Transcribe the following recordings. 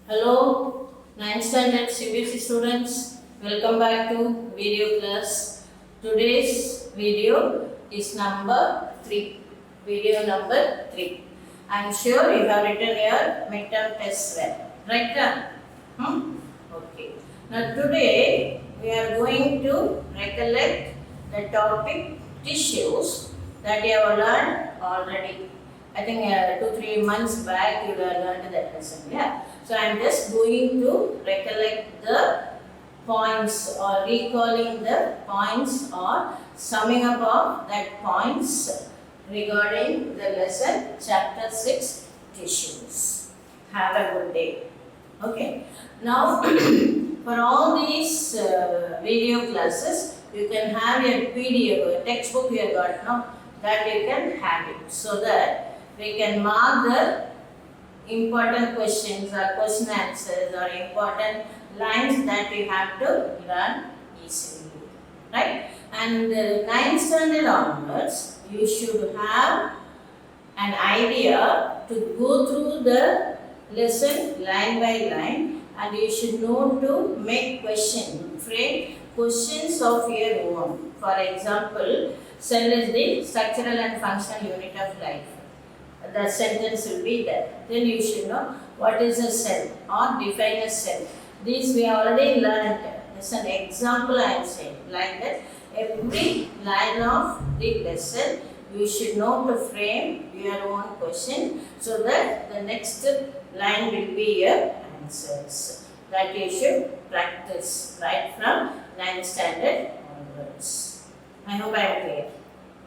Hello, 9th standard CBSE students. Welcome back to video class. Today's video is number 3. Video number 3. I am sure you have written your midterm test well. Right? Okay. Now today we are going to recollect the topic tissues that you have learned already. I think 2-3 months back you have learned that lesson. Yeah. So I am just going to recollect the points or recalling the points or summing up of that points regarding the lesson chapter 6 tissues. Have a good day. Okay. Now for all these video classes you can have your PDF, a textbook you have got now, that you can have it so that we can mark the important questions or question answers or important lines that you have to learn easily, right? And 9th standard onwards, you should have an idea to go through the lesson line by line, and you should know to make frame questions of your own. For example, cell is the structural and functional unit of life. The sentence will be there. Then you should know what is a cell or define a cell. These we already learned. It's an example I am saying. Like that, every line of the lesson you should know to frame your own question so that the next line will be your answers. That you should practice right from 9th standard onwards. I hope I am clear.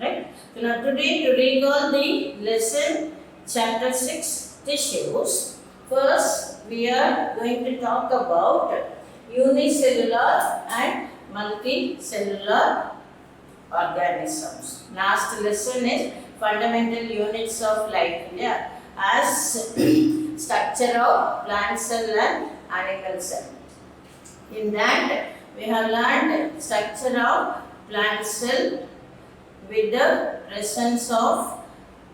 Right? So now today to recall the lesson chapter 6 tissues, first we are going to talk about unicellular and multicellular organisms. Last lesson is fundamental units of life, yeah, as structure of plant cell and animal cell. In that we have learned structure of plant cell with the presence of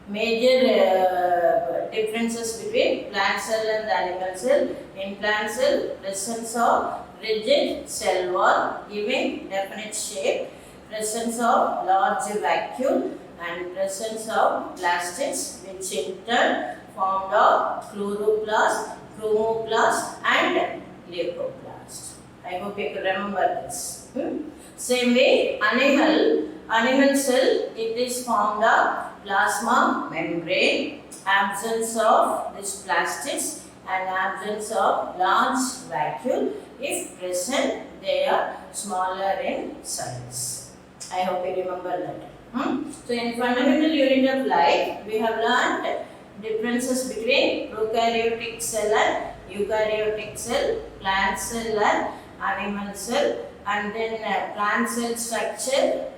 major differences between plant cell and animal cell. In plant cell, presence of rigid cell wall giving definite shape, presence of large vacuole, and presence of plastids which in turn formed of chloroplast, chromoplast and leucoplast. I hope you can remember this. Same way, animal cell, it is formed of plasma membrane, absence of these plastids and absence of large vacuole. If present, they are smaller in size. I hope you remember that. So in fundamental unit of life, we have learned differences between prokaryotic cell and eukaryotic cell, plant cell and animal cell, and then plant cell structure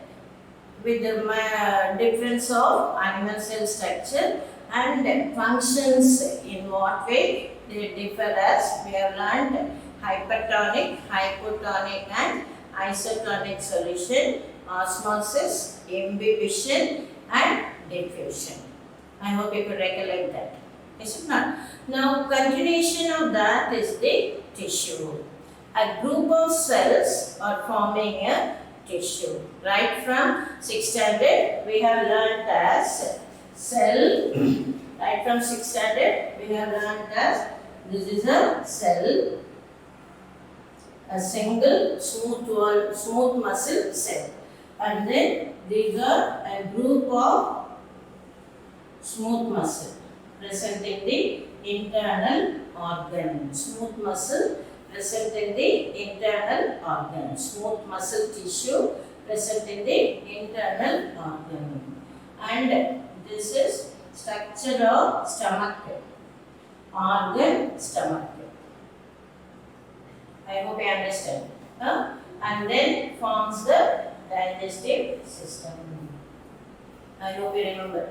with the difference of animal cell structure and functions, in what way they differ, as we have learned hypertonic, hypotonic and isotonic solution, osmosis, imbibition and diffusion. I hope you could recollect that. Is it not? Now continuation of that is the tissue. A group of cells are forming a tissue. Right from 6th standard we have learned as cell. Right from 6th standard we have learned as this is a cell, a single smooth muscle cell, and then these are a group of smooth muscle present in the internal organ. Smooth muscle present in the internal organ. Smooth muscle tissue present in the internal organ. And this is structure of stomach, organ stomach. I hope you understand. And then forms the digestive system. I hope you remember.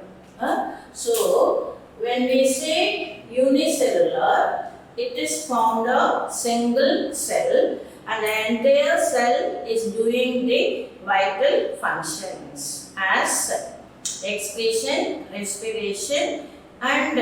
So when we say unicellular, it is formed of single cell and the entire cell is doing the vital functions as excretion, respiration, and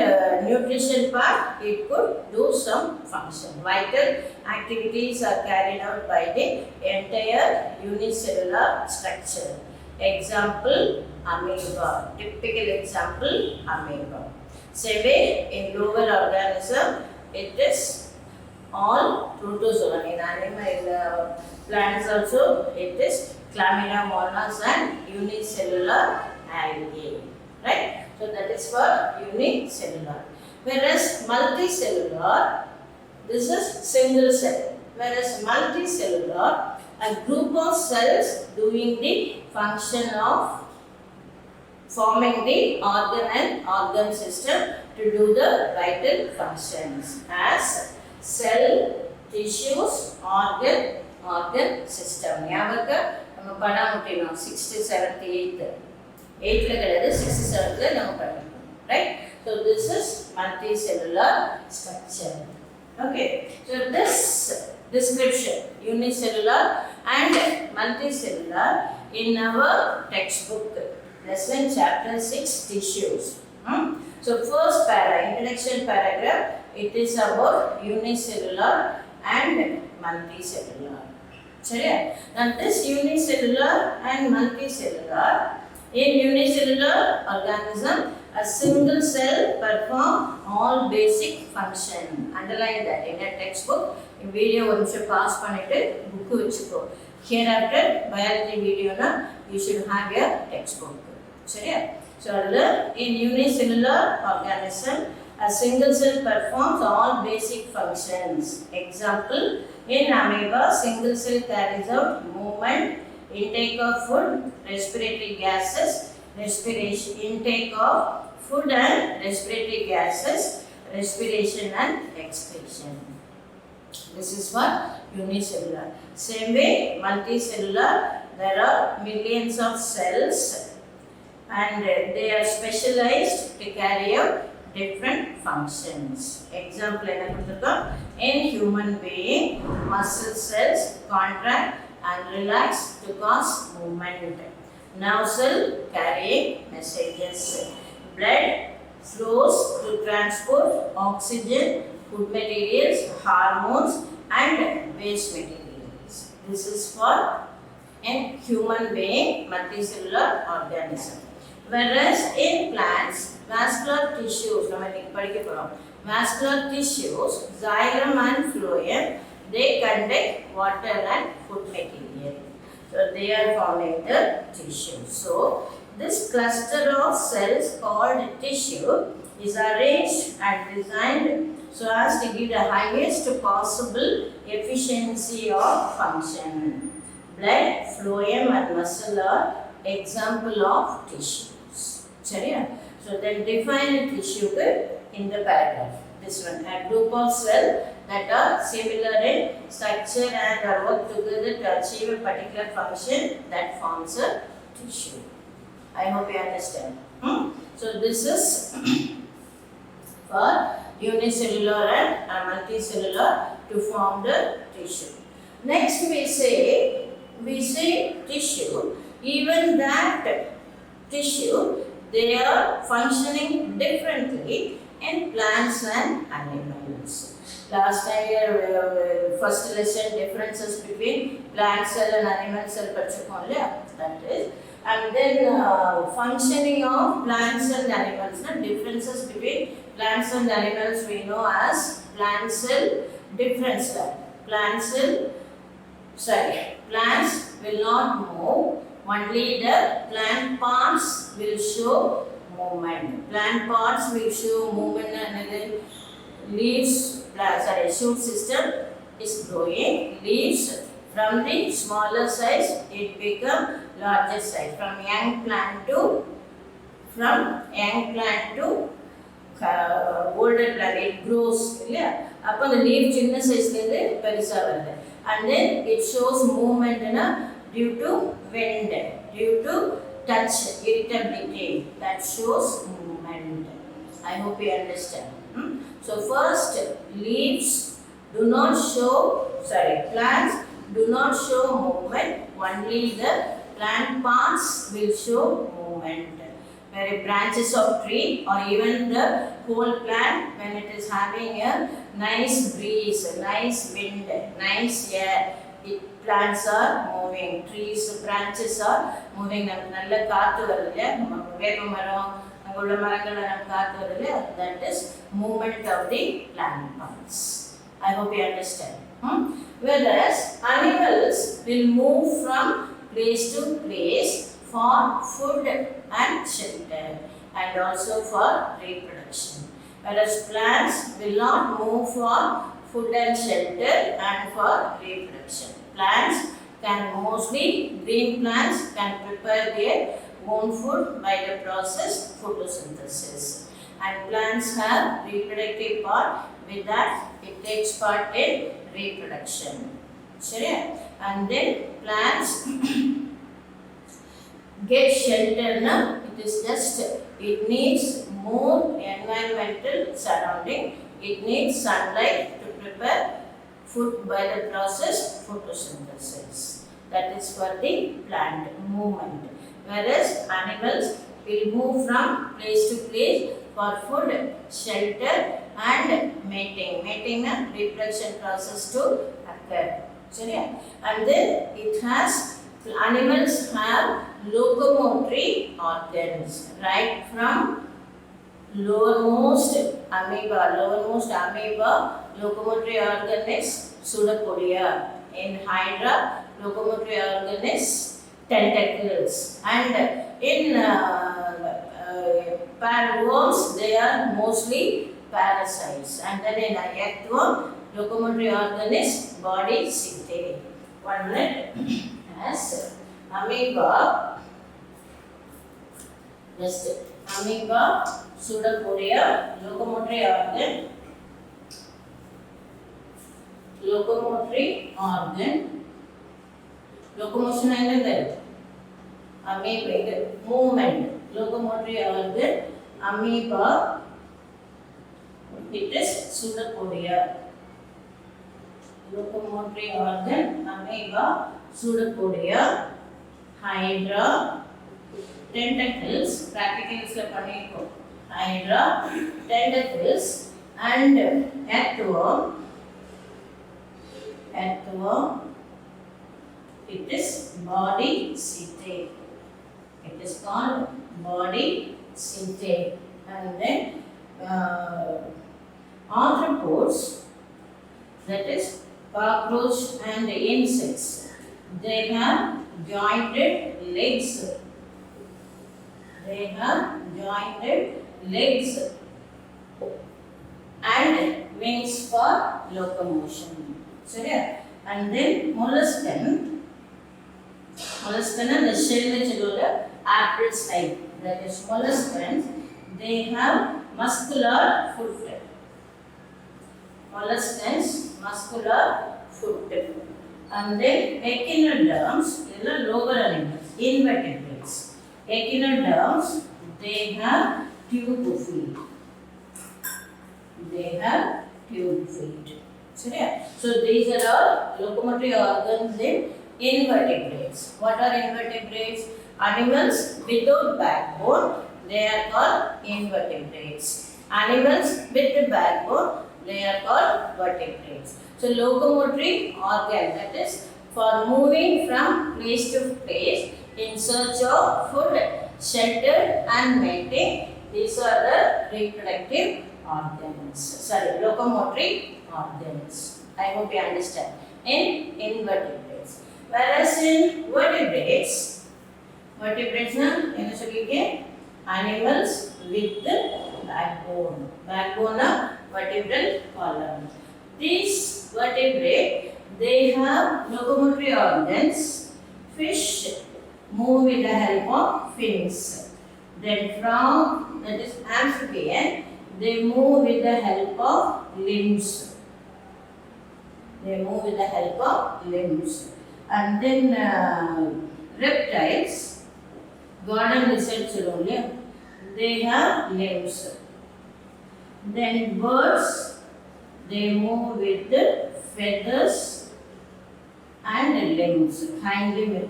nutrition part, it could do some function. Vital activities are carried out by the entire unicellular structure. Example, amoeba. Typical example, amoeba. Same way, in lower organism, it is all protozoan. In animal plants also, it is chlamydia monas and unicellular algae. Right? So that is for unicellular. Whereas multicellular, this is single cell. Whereas multicellular, a group of cells doing the function of forming the organ and organ system to do the vital functions as cell, tissues, organ system. ஞாபக நம்ம படம் முட்டினோம் 6th 7th 8th 8th கிடையாது 6th 7th நம்ம படிக்கணும். Right? So this is multicellular structure. Okay. So this description unicellular and multicellular in our textbook lesson chapter 6 tissues. So first introduction paragraph, it is about unicellular and multicellular. சரியா? Now this unicellular and multicellular, in unicellular organism, a single cell perform all basic function. Underline that in a textbook. In video ஒரு நிமிஷம் pass பண்ணிட்டு book வச்சுக்கோ. Hereafter biology video na you should have your textbook. சரியா? So in unicellular organism, a single cell performs all basic functions. Example, in amoeba, single cell carries out movement, intake of food, respiratory gases, respiration, intake of food and respiratory gases, respiration and excretion. This is for unicellular. Same way, multicellular, there are millions of cells and they are specialized to carry out different functions. Example, in human being, muscle cells contract and relax to cause movement. Nerve cell carrying messages. Blood flows to transport oxygen, food materials, hormones and waste materials. This is for in human being multicellular organism. Whereas in plants, vascular tissues, vascular tissues, xylem and phloem, they conduct water and food material. So they are forming the tissue. So this cluster of cells called tissue is arranged and designed so as to give the highest possible efficiency of function. Blood, phloem and muscle are example of tissues. சரியா? So then define a tissue in the paragraph. This one, a group of cells that are similar in structure and are work together to achieve a particular function that forms a tissue. I hope you understand. So this is for unicellular and multicellular to form the tissue. Next we say tissue. Even that tissue, they are functioning differently in plants and animals. Last time, first lesson, differences between plant cell and animal cell படிச்சிருக்கோம் இல்லையா? That is. And then functioning of plants and animals. Differences between plants and animals we know as plant cell difference. Plants will not move. Only the plant parts will show movement. Plant parts will show movement and leaves, shoot system is growing. Leaves from the smaller size, it become larger size. From young plant to older plant, it grows. Upon the leaf chinna size perisa varudhu. And then it shows movement due to wind, due to touch, irritability, that shows movement. I hope you understand. So first, plants do not show movement, only the plant parts will show movement. where branches of tree or even the whole plant when it is having a nice breeze, nice wind, nice air, plants are moving, trees, branches are moving. நமக்கு நல்ல காத்து வருது இல்லையா, வேப்ப மரம் அங்கே உள்ள மரங்கள் நமக்கு காத்து வருது இல்லையா, that is movement of the plant parts. I hope you understand. Whereas animals will move from place to place for food and shelter and also for reproduction. Whereas plants will not move for food and shelter and for reproduction. Plants can mostly, green plants can prepare their own food by the process photosynthesis. And plants have reproductive part, with that it takes part in reproduction. Sure? And then plants get shelter now. It is just, it needs more environmental surrounding. It needs sunlight to prepare food by the process photosynthesis. That is for the plant movement. Whereas animals will move from place to place for food, shelter and mating. Mating na reproduction process to occur. And then it has, animals have locomotory organs right from lowermost amoeba, locomotory organ is pseudopodia. In Hydra, locomotory organ is tentacles. And in worms, they are mostly parasites. And then in earthworm, locomotory organ is body synthetic. 1 minute. As amoeba, just amoeba, pseudopodia, locomotory organ, locomotion and then amoeba, movement, locomotory organ, amoeba, it is pseudopodia. Locomotory organ, amoeba, pseudopodia, Hydra, tentacles, practicals la pannirukku, Hydra, tentacles and earthworm, it is body synthetic. It is called body synthetic. And then arthropods, that is cockroach and insects, they have jointed legs. And wings for locomotion. And then molluscan and the shell apples type, that is molluscans, they have muscular foot. And then echinoderms, they are lower animals, invertebrates. Echinoderms, they have tube feet. So these are all locomotory organs in invertebrates. What are invertebrates? Animals without backbone, they are called invertebrates. Animals with the backbone, they are called vertebrates. So locomotory organ, that is for moving from place to place in search of food, shelter and mating. These are the reproductive organs. Locomotory organs. I hope you understand. In invertebrates. Whereas in vertebrates na enna sollirke, animals with the backbone. Backbone of vertebral column. These vertebrae, they have locomotory organs. Fish move with the help of fins. Then frog, that is amphibian, they move with the help of limbs. And then reptiles, garden lizards only, they have limbs. Then birds, they move with the feathers and limbs. Hind limb,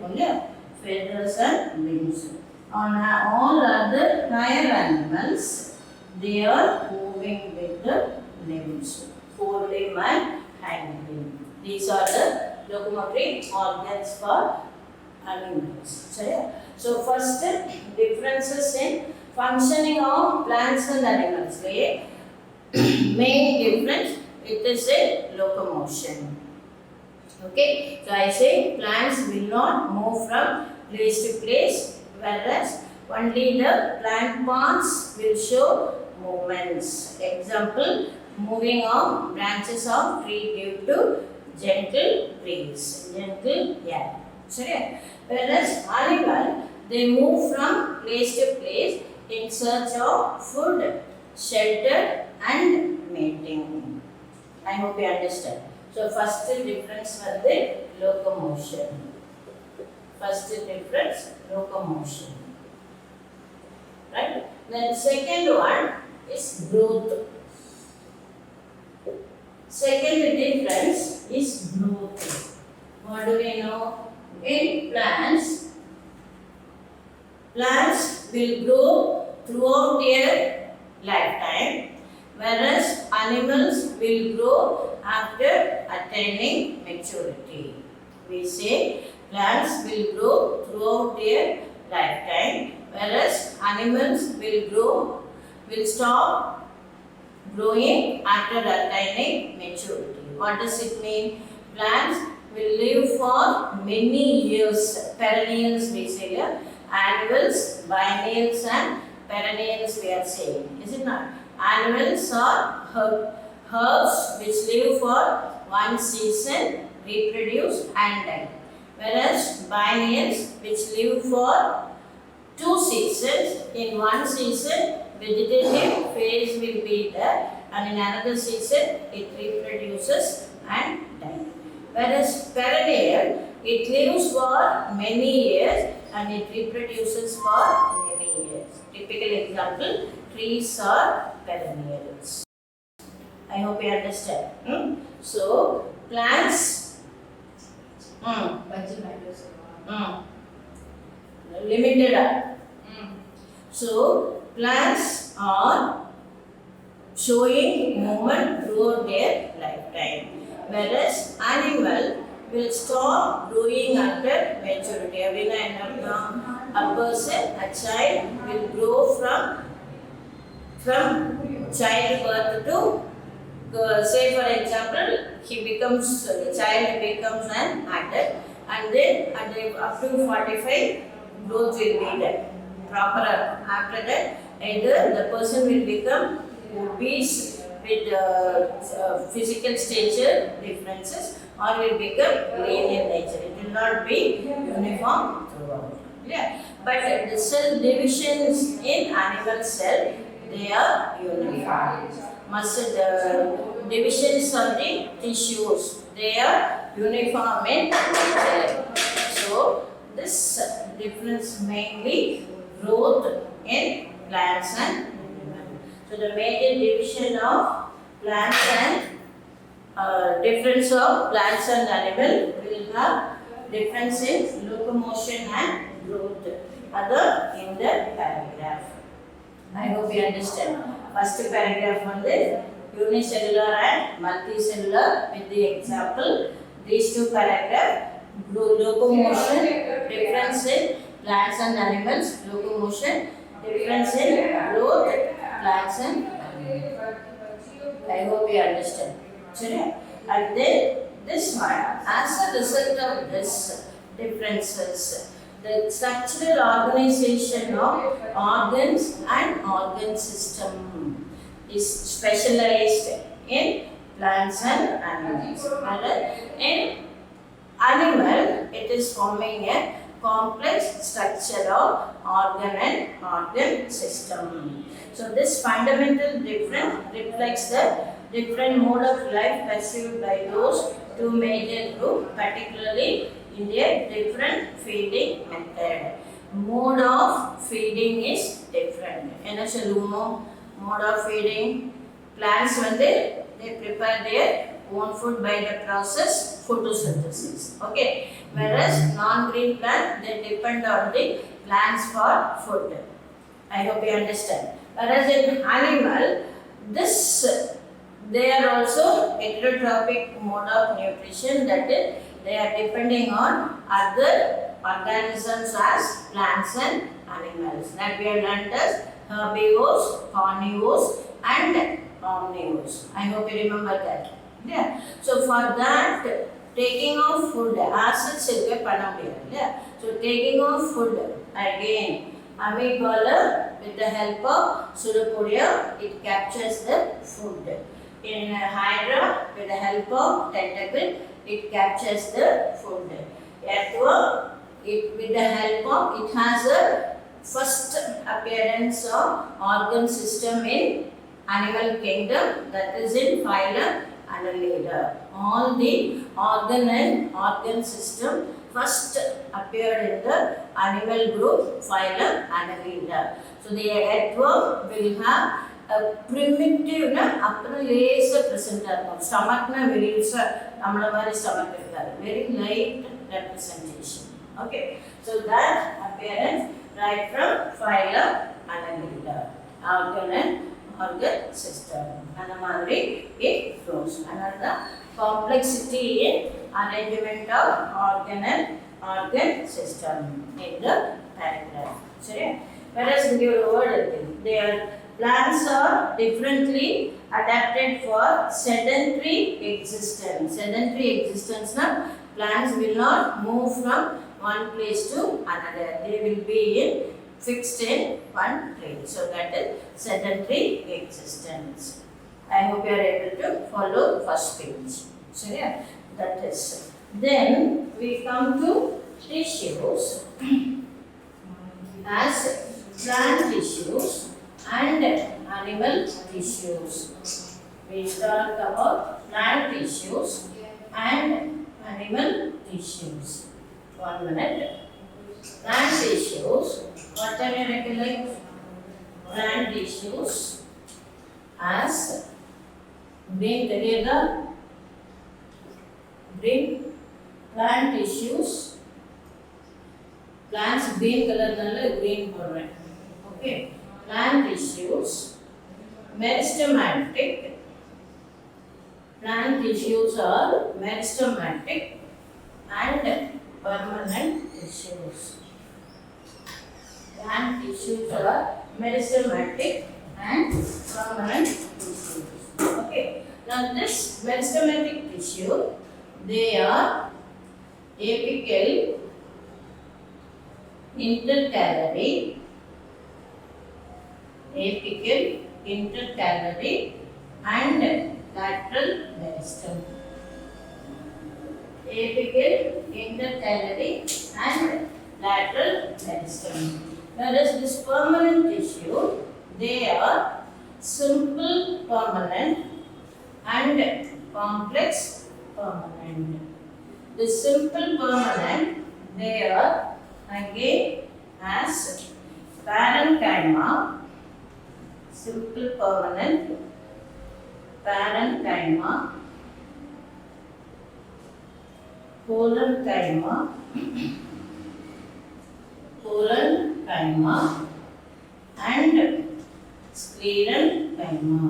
feathers and limbs. On all other higher animals, they are moving with the limbs, forelimb and hind limb. These are the locomotory organs for animals. So first differences in functioning of plants and animals. Okay? Main difference, it is a locomotion. Okay, so I say plants will not move from place to place, whereas only the plant parts will show movements. Example, moving of branches of tree due to gentle breeze, gentle air. Whereas animal, they move from place to place in search of food, shelter and mating. I hope you understand. So first difference was the locomotion. First difference, locomotion. Right? Then second one is growth. Second difference is growth. What do we know? In plants, plants will grow throughout their lifetime, whereas animals will grow after attaining maturity. We say plants will grow throughout their lifetime, whereas animals will stop growing after attaining maturity. What does it mean? Plants will live for many years, perennials we say here, annuals, biennials and perennials we are saying, is it not? Animals are herbs which live for one season, reproduce and die. Whereas biennials which live for 2 seasons, in one season vegetative phase will be there and in another season it reproduces and dies. Whereas perennial, it lives for many years and it reproduces for many years. Typical example, trees are perennials. I hope you understand. So, plants limited. So, plants are showing movement throughout their lifetime, whereas animal will stop growing after maturity. A person, a child will grow from childbirth to say for example, the child becomes an adult, and then up to 45 growth will be there. Proper after that, either the person will become obese with physical stature differences or will become lean in nature. It will not be uniform throughout. Yeah. But the cell divisions in animal cell, they are uniform. Muscle divisions of the tissues, they are uniform in nature. So this difference mainly growth in plants and animals. So the major division of plants and difference of plants and animal will have difference in locomotion and growth. Other in the paragraph. I hope you understand. First paragraph on the unicellular and multicellular with the example. These two paragraphs, locomotion, difference in plants and animals, locomotion, difference in growth, plants and animals. I hope you understand. And then this one, as a result of this differences, the structural organization of organs and organ system is specialized in plants and animals. In animal, it is forming a complex structure of organ and organ system. So this fundamental difference reflects the different mode of life pursued by those two major groups, particularly in their different feeding method. Mode of feeding is different. Mode of feeding, plants when they prepare their own food by the process photosynthesis. Okay. Whereas non-green plant, they depend on the plants for food. I hope you understand. Whereas in animal, this they are also heterotrophic mode of nutrition, that is, they are depending on other organisms as plants and animals. That we have learned as herbivores, carnivores and omnivores. I hope you remember that. Yeah. So for that, taking of food, acids irukku panna mudiyadhu. Yeah. So taking of food, again, amoeba with the help of pseudopodia, it captures the food. In hydra, with the help of tentacle, it captures the food. Earthworm, it with the help of, it has a first appearance of organ system in animal kingdom, that is in phylum Annelida. All the organ system first appeared in the animal group phylum Annelida. So the earthworm will have a primitive upper layer present. Stomach very stomach very light representation. Okay, so that appearance right from phylum Annelida, organ system, and it flows. Another complexity in arrangement of organ system in the paragraph. Whereas in your word, plants are differently adapted for sedentary existence. Sedentary existence now, plants will not move from one place to another. They will be fixed in one place. So that is sedentary existence. I hope you are able to follow first page. So yeah, that is. Then we come to tissues as plant tissues and animal tissues. We talk about plant tissues and animal tissues. 1 minute. Plant tissues, what can you recollect? Plant tissues as green plant tissues. Plants green color green போடுறேன். Okay. Plant tissues, meristematic. Plant tissues are meristematic and permanent tissues. Plant tissues are meristematic and permanent tissues. Okay. Now this meristematic tissue, they are apical, intercalary, and lateral meristem. Apical, intercalary and lateral meristem. Whereas this permanent tissue, they are simple permanent and complex permanent. The simple permanent, they are again as parenchyma, simple permanent, parenchyma, parenchyma, and sclerenchyma.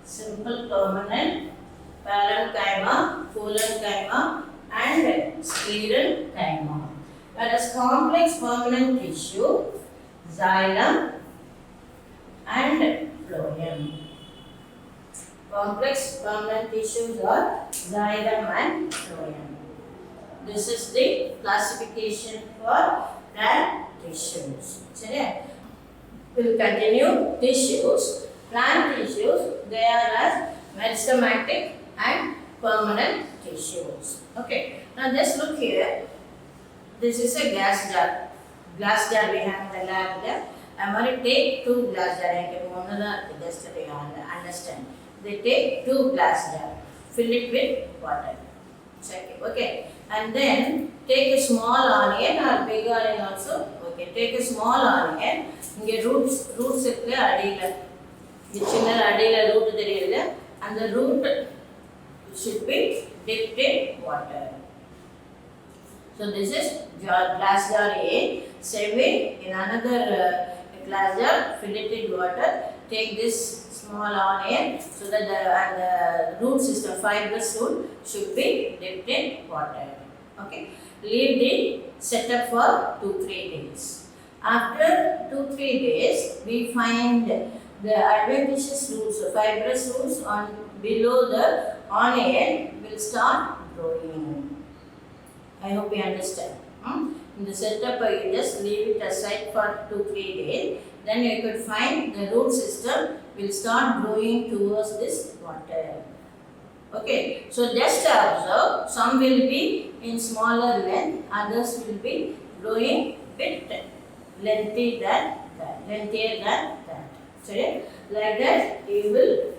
Simple permanent, parenchyma, parenchyma, and sclerenchyma. Whereas complex permanent tissue, xylem and phloem. Complex permanent tissues are xylem and phloem. This is the classification for plant tissues. We'll continue tissues. Plant tissues, they are as meristematic and permanent tissues. Okay. Now just look here. This is a glass jar. Glass jar we have in the lab there. I'm going to take 2 glass jars. Just to understand. They take 2 glass jars. Fill it with water. Check it. Okay. And then take a small onion or big onion also. Okay. Take a small onion. Get roots இருக்குல அடியில. இந்த சின்ன அடியில root தெரியல. அந்த root should be dipped in water. So this is glass jar A. Same way in another glass jar, fill it with water. Take this small onion so that the root system, fibrous root should be dipped in water. Okay. Leave the setup for 2-3 days. After 2-3 days, we find the adventitious roots, the fibrous roots on below the onion will start growing. I hope you understand. In the setup, you just leave it aside for 2-3 days. Then you could find the root system will start growing towards this water. Okay, so just observe, some will be in smaller length, others will be growing bit lengthier than that. So like that you will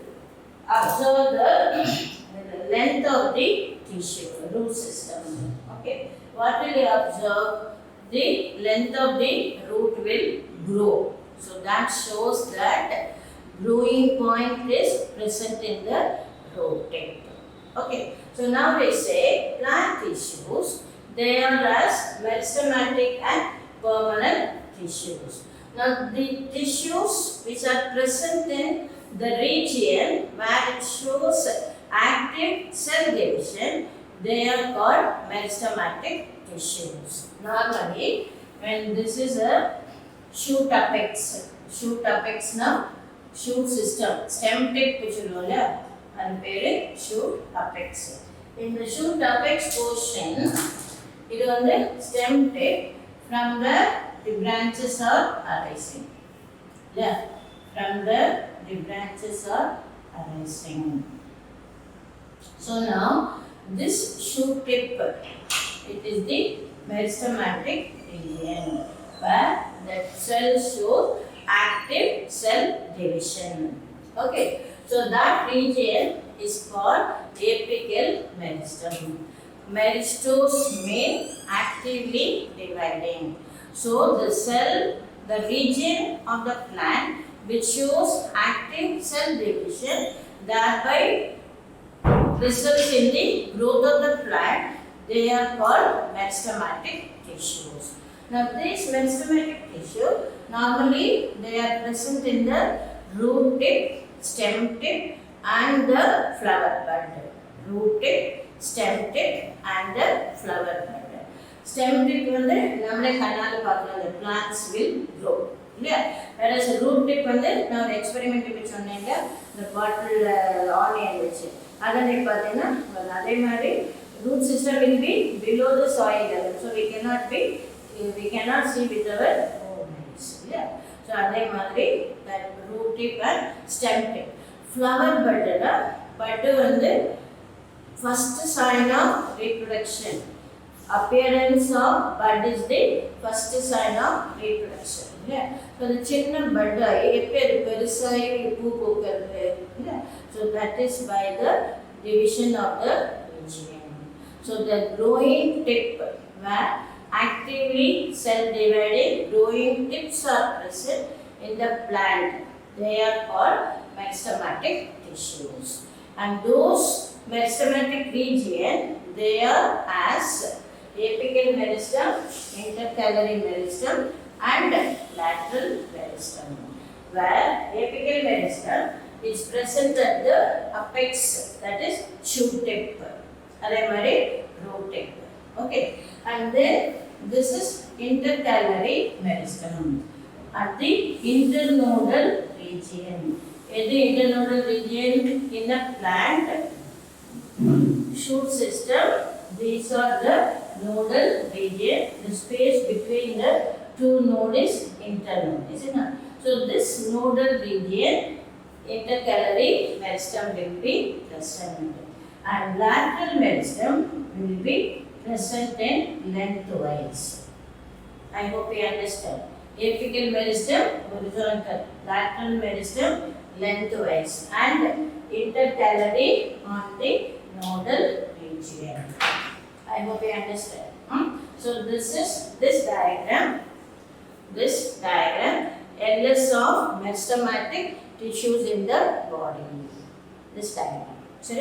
observe the length of the tissue, root system. Okay, what will you observe? The length of the root will grow. So that shows that growing point is present in the root tip. Okay, so now we say plant tissues, they are as meristematic and permanent tissues. Now the tissues which are present in the region where it shows active cell division, they are called meristematic tissues. Normally, when this is a shoot apex now, shoot system, stem tip which you know, and shoot apex. In the shoot apex portion, it is on the stem tip from the branches are arising. Yeah, from the branches are arising. So now this shoot tip, it is the meristematic region where the cells show active cell division. Okay, so that region is called apical meristem. Meristose mean actively dividing. So the cell, the region of the plant which shows active cell division, thereby results in the growth of the plant, they are called meristematic tissues. Now these meristematic tissue, normally they are present in the root tip, stem tip and the flower bud. Root tip, stem tip and the flower bud. Stem tip வந்து நம்மளே கண்ணால பார்க்கலாம், the plants will grow. இல்லையா? whereas root tip வந்து நான் ஒரு experiment வச்சு சொன்னேங்க, இந்த பாட்டில் ஆனியன் வச்சு அதனை பார்த்தீங்கன்னா அதே மாதிரி root system will be below the soil level, so we cannot see with our own eyes. Yeah, so அதே மாதிரி that root tip and stem tip. Flower bud வந்து first sign of reproduction. Appearance of bud is the first sign of reproduction. Yeah, so the சின்ன bud எப்போ பெருசாகி பூ பூக்கிறது. Yeah, so that is by the division of the region. So the growing tip where actively cell dividing growing tips are present in the plant, they are called meristematic tissues. And those meristematic region, they are as apical meristem, intercalary meristem and lateral meristem. Where apical meristem is present at the apex, that is shoot tip. அதே மாதிரி root tip. Okay, and then this is intercalary meristem at the internodal region. In the internodal region in the plant shoot system, these are the nodal region. The space between the two nodes is internode, is it not? So this nodal region, intercalary meristem will be present, and lateral meristem will be present in lengthwise. I hope you understand. Apical meristem horizontal, lateral meristem lengthwise, and intercalary on the nodal region. I hope you understand. So this diagram, LS of meristematic tissues in the body. This diagram. So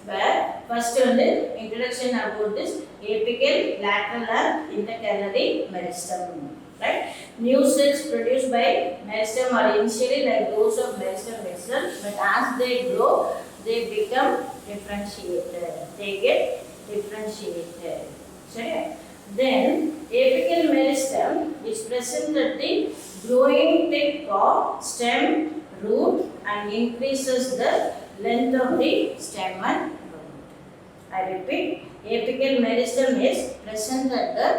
where first one the introduction about this apical, lateral and intercalary meristem. Right? New cells produced by meristem are initially like those of meristem itself, but as they grow, they become differentiated. They get differentiated. Sorry? Then apical meristem is present at the growing tip of stem, root, and increases the length of the stem and root. I repeat, apical meristem is present at the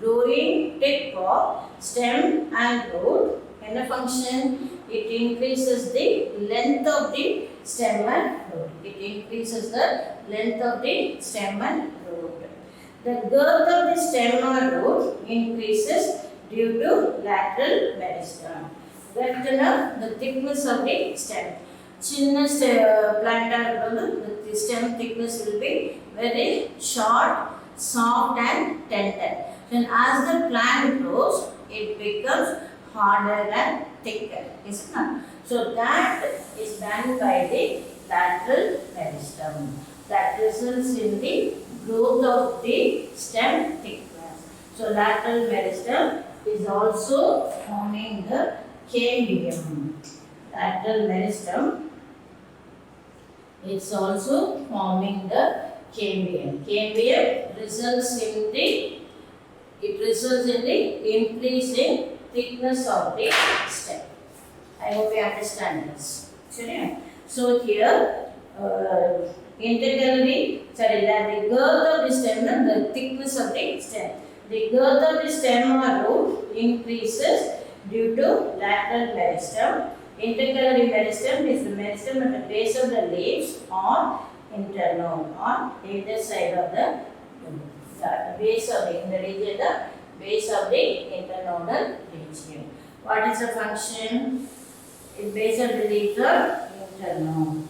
growing tip of stem and root. In a function, it increases the length of the stem and root. It increases the length of the stem and root. The girth of the stem or root increases due to lateral meristem. The thickness of the stem. Chinnest plant, the stem thickness will be very short, soft and tender. Then as the plant grows, it becomes harder and thicker. Is it not? So that is done by the lateral meristem. That results in the growth of the stem thickness. So lateral meristem is also forming the cambium. Lateral meristem is also forming the cambium. Cambium results in the increase in thickness of the stem. I hope you understand this. So here the girth of the stem and the thickness of the stem. The girth of the stem or root increases due to lateral meristem. Intercalary meristem is the meristem at the base of the leaves or internode on either side of the base of the base of the internodal region. What is the function? In base of the leaves or internode.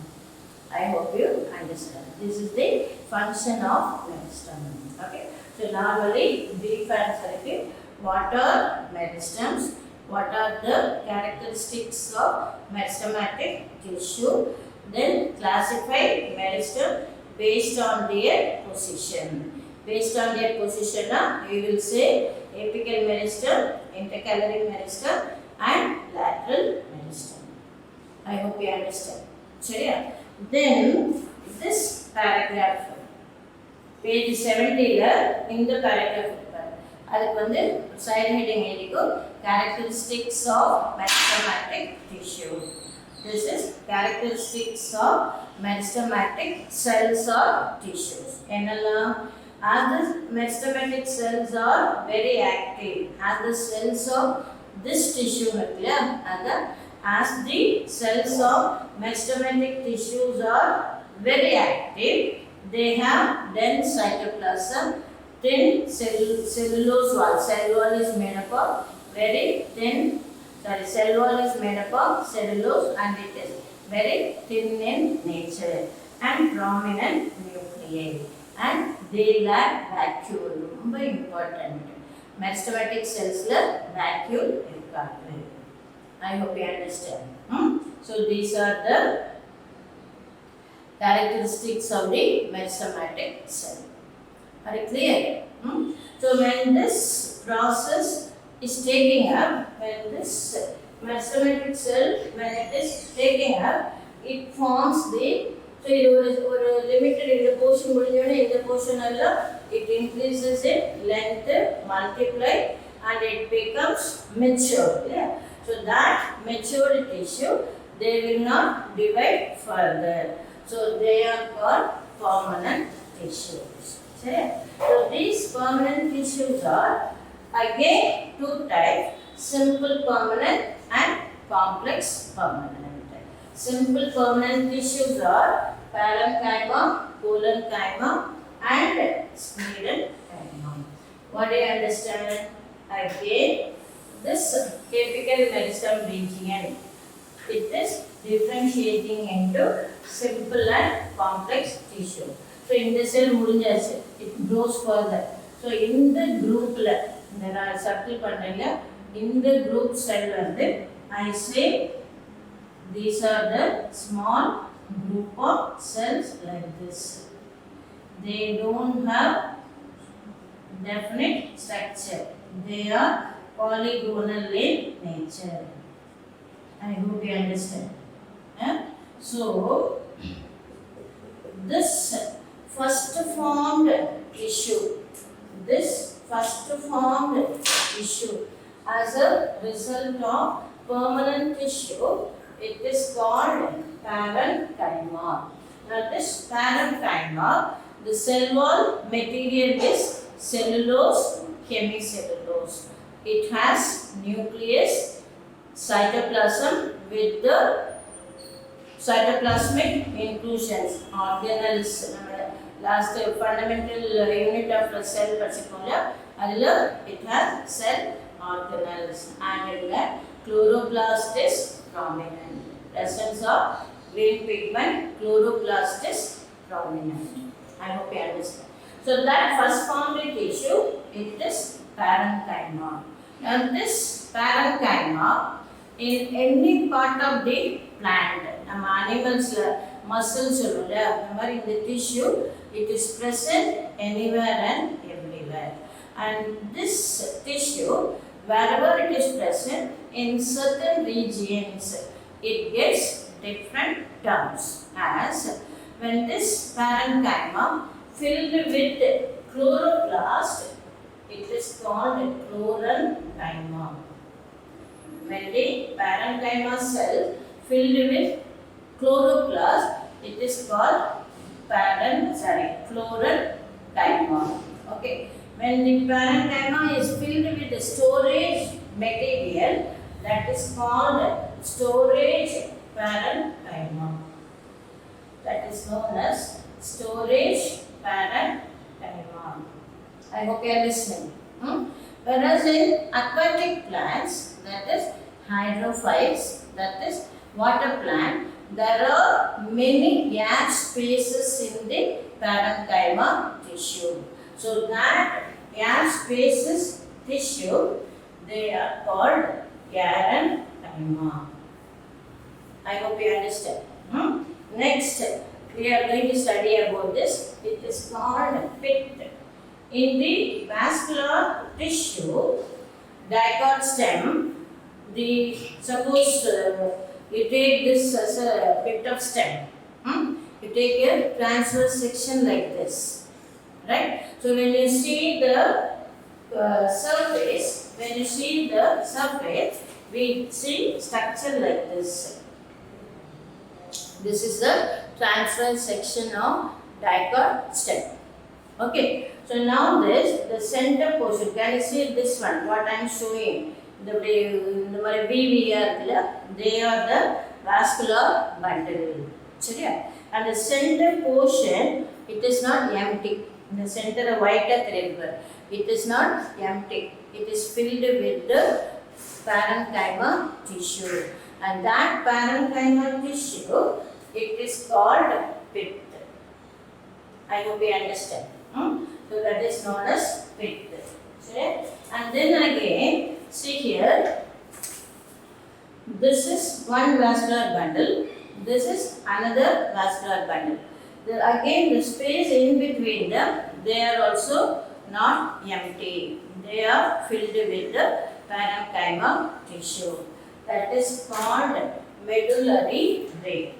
I hope you understand. This is the function of meristem. Okay. So normally brief answer is what are meristems? What are the characteristics of meristematic tissue? Then classify meristem based on their position. Based on their position, you will say apical meristem, intercalary meristem, and lateral meristem. I hope you understand. Then this paragraph, page 70, in the paragraph, அதுக்கு side heading characteristics of meristematic tissue. This is characteristics of meristematic cells or tissues. As the meristematic cells are very active, as the cells of this tissue, as the cells of meristematic tissues are very active, they have dense cytoplasm, thin cellulose wall. Cell wall is made up of very thin, cell wall is made up of cellulose and it is very thin in nature and prominent nuclei. And they lack vacuole. Very important. Meristematic cells vacuole irukkaadu. I hope you understand. So these are the characteristics of the meristematic cell. Are you clear? So when this process is taking up, when this meristematic cell, when it is taking up, it forms the, so it was limited in the portion, in the portion it increases in length, multiply, and it becomes mature. Yeah? So that matured tissue, they will not divide further. So they are called permanent tissues. So these permanent tissues are again two types: simple permanent and complex permanent. Simple permanent tissues are parenchyma, collenchyma, and mesenchyma. What do you understand? Again, this apical meristem region, it is differentiating into simple and complex tissue. So in the cell it grows further. So in the group, there are circle in the group cell, I say these are the small group of cells like this. They don't have definite structure. They are polygonal in nature. I hope you understand. So, this first formed tissue, as a result of permanent tissue, it is called parenchyma. Now, this parenchyma, the cell wall material is cellulose, hemicellulose. It has nucleus, cytoplasm with the cytoplasmic inclusions, organelles. Last fundamental unit of the cell particular, it has cell organelles, and chloroplast is prominent. Presence of green pigment, chloroplast is prominent. I hope you understand. So that first formed tissue, it is parenchyma. Now this parenchyma, in any part of the plant, animals muscles in the tissue, it is present anywhere and everywhere. And this tissue, wherever it is present, in certain regions, it gets different terms. As when this parenchyma filled with chloroplast, it is called chlorenchyma. When the parenchyma cell filled with chloroplast, it is called chlorenchyma. Okay. When the parenchyma is filled with the storage material, that is called storage parenchyma. That is known as storage parenchyma. I hope you are listening. Whereas in aquatic plants, that is hydrophytes, that is water plant, there are many air spaces in the parenchyma tissue. So that air spaces tissue, they are called parenchyma. I hope you understand. Next, we are going to study about this. It is called pit. In the vascular tissue, dicot stem, suppose you take this as a pit of stem. You take a transverse section like this, right? So when you see the surface, we see structure like this. This is the transverse section of dicot stem. Okay. So now the center portion, can you see this one? What I am showing, they are the vascular bundle. And the center portion, it is not empty. In the center of white thread, it is not empty. It is filled with the parenchyma tissue. And that parenchyma tissue, it is called pit. I hope you understand. So that is known as pit. And then again, see here, this is one vascular bundle, this is another vascular bundle. Again, the space in between them, they are also not empty. They are filled with the parenchyma tissue. That is called medullary ray.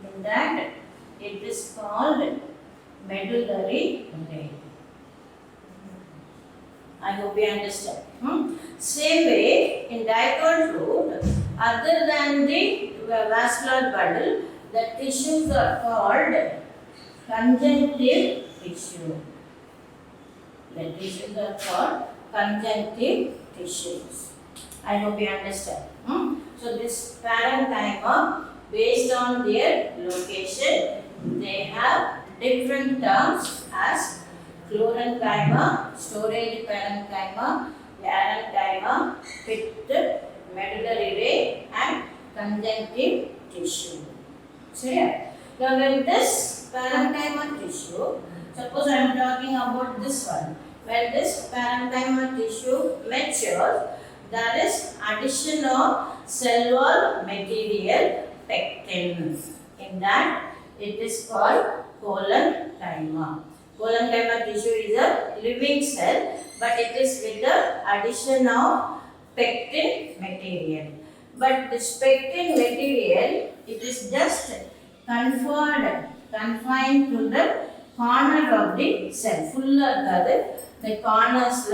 In that, it is called medullary ray. I hope you understand. Same way, in dicot root, other than the vascular bundle, the tissues are called conjunctive tissue. The tissues are called conjunctive tissues. I hope you understand. So this parenchyma, based on their location, they have different terms as chlorenchyma, storage parenchyma, parenchyma, pit, medullary ray, and conjunctive tissue. So now when this parenchyma tissue, suppose I am talking about this one, when this parenchyma tissue matures, there is addition of cell wall material pectin. In that, It is called colon-chyma. Colon-chyma tissue is a living cell, but it is with the addition of pectin material. But this pectin material, it is just confined to the corner of the cell. Full the corners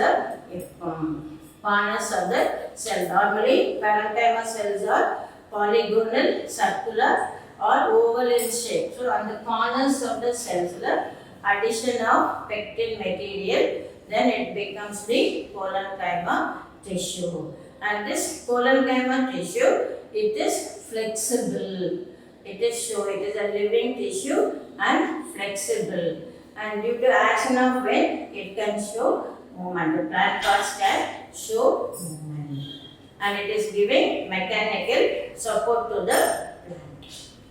of the cell. Normally, parenchyma cells are polygonal, circular, or oval in shape. So, on the corners of the cells, addition of pectin material, then it becomes the colon-chyma tissue. And this colon-chyma tissue, it is flexible. It is a living tissue and flexible. And due to action of wind, it can show movement. The plant parts can show movement. And it is giving mechanical support to the plant.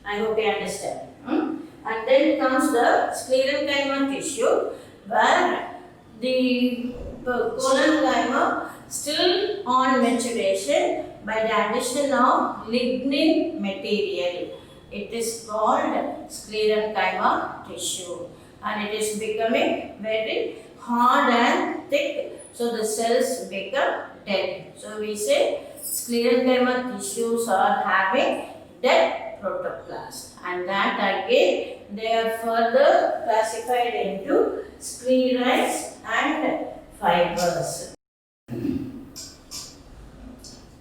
I hope you understand. And then comes the sclerenchyma tissue, where the colon-chyma still on maturation by the addition of lignin material. It is called sclerenchyma tissue, and it is becoming very hard and thick, so the cells become dead. So we say sclerenchyma tissues are having dead protoplast, and that again they are further classified into sclerites and fibers.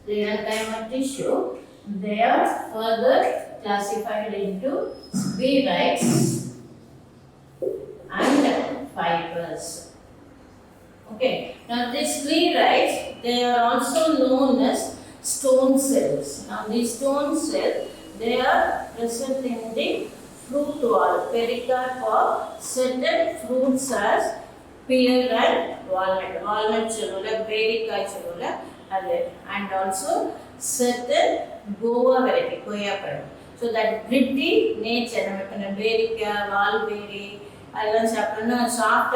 Sclerenchyma tissue, they are further classified into sclerites and fibers. Okay, now these sclerites, they are also known as stone cells. Now these stone cells, they are present in the fruit wall, pericarp of certain fruits as pear and walnut cellula, berrykai cellula, and also certain guava variety, koya. So that gritty nature, berrykai, walberry, soft,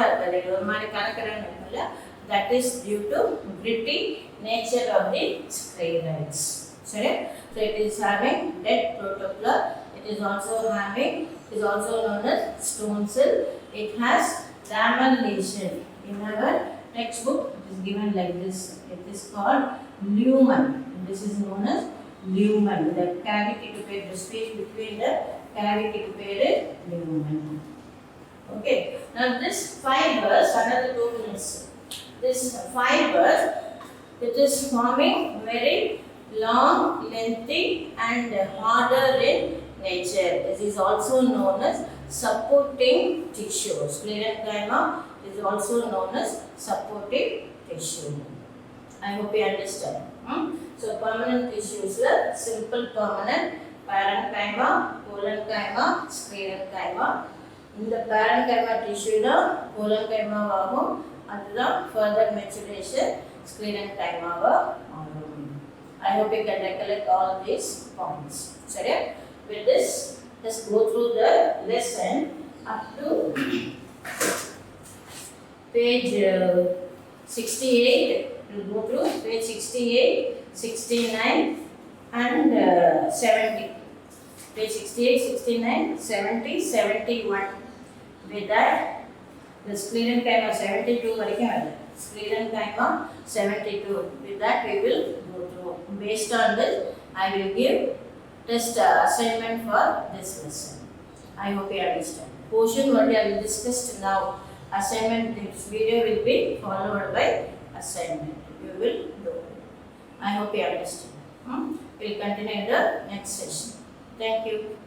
that is due to gritty nature of the sclerites. So it is having dead protoplast. It is also known as stone cell. It has lamination. In our textbook, it is given like this. It is called lumen. This is known as lumen. The cavity to pair, the space between the cavity to pair is lumen. Okay. Now this fibers, another 2 minutes. This fibers, it is forming very long, lengthy, and harder in nature. This is also known as supporting tissue. Sclerenchyma is also known as supporting tissue. I hope you understand. So permanent tissues are simple permanent, parenchyma, colon-chyma, sclerenchyma. In the parenchyma tissue, the colon-chyma vagum, and the further maturation, sclerenchyma vagum. I hope you can recollect all these points. Sorry? With this, just go through the lesson up to page 68. You will go through page 68, 69 and 70. Page 68, 69, 70, 71. With that, the sclerenchyma 72 sclerenchyma 72. With that, we will go through. Based on this, I will give test assignment for this lesson. I hope you understand. Portion what we have discussed now. Assignment, this video will be followed by assignment. You will do. I hope you understand. We will continue in the next session. Thank you.